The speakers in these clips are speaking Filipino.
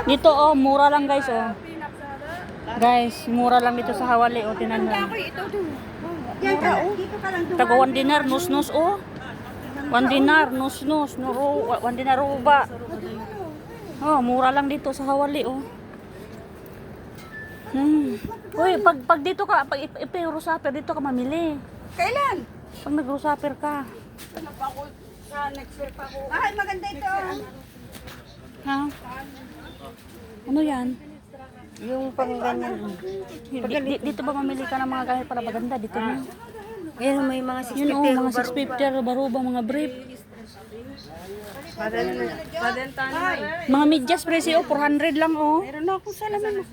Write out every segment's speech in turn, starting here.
Dito oh, mura lang guys oh. Guys, mura lang dito sa Hawali oh, tinan mo. Mura oh. Taga 1 dinar, nus-nus oh. 1 dinar, nus-nus, 1 dinar ruba. Oh, mura lang dito sa Hawali oh. Uy, pag dito ka, pag ipi-rosaper dito ka mamili. Kailan? Pag nag-rosaper ka. Ano pa ako? Sa next year pa ako. Ay, maganda ito. Ha? Ano yan? Yung pang ganyan. Dito ba mamili ka ng mga gamit para maganda? Dito na. Yan, may mga Yun oh, mga 650, baruba, mga brief. Mga medyas presyo, 400 lang oh. Meron na akong salamin.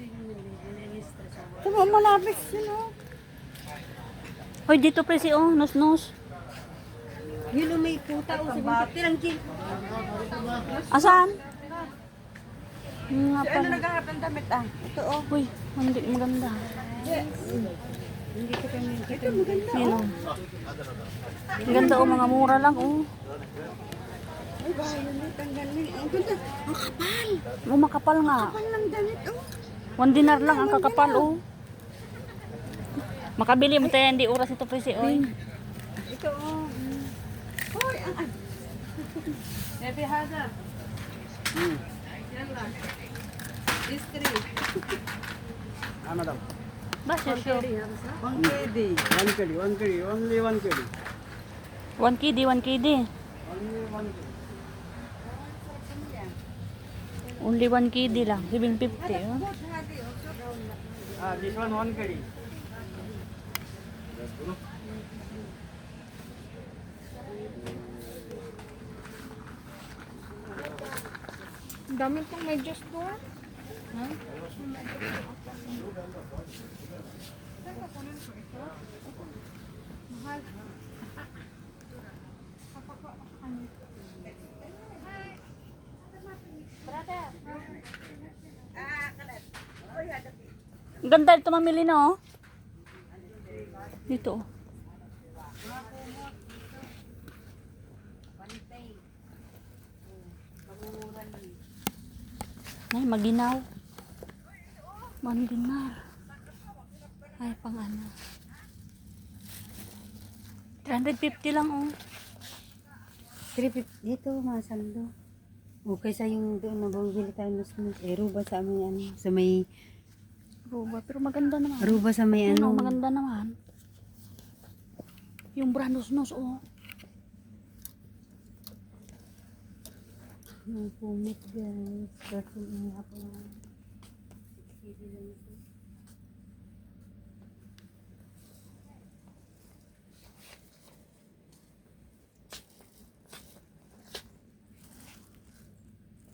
Ito ba malapis yun oh. Hoy, dito presyo oh, nus-nus. Yun oh, may puta o. Tirang gin. Asan? Nga Ano pala. naghahanap ng damit ah? Ito oh. Uy, hindi maganda. Hindi ko kami. Ito maganda. Yun oh. Ang ganda oh, mga mura lang oh. Ay, bahay na tanggalin. Ang ganda. Ang kapal. Oh, makapal nga. Kapal ng damit oh. 1 dinar lang ang kakapal oh. Makabili mo tayo, hindi oras ito presyo oh. Ito oh. Hoy, ang Bebe Hada. Yan lang. History. madam. Basta sure. 1 KD. 1 kg, 1 kg, only 1 kg. 1 KD, 1 KD. Only 1 kg. Only 1 KD lang, 750 oh. This one 1 kg. Ang dami kong medyas doon. Ang ganda ito mamili na oh. Dito oh. Ay, maginaw. 1 dinar. Ay, pang ano. 350 lang oh. 350 dito, mga sando. O kaysa yung doon na bumili tayo ng Aruba sa may ano, sa may Ruba, pero maganda naman. Aruba sa may Ano, ano. maganda naman. Yung brandos-nos oh. Yung pumit guys. Kasi nga po. 6 kg lang ito.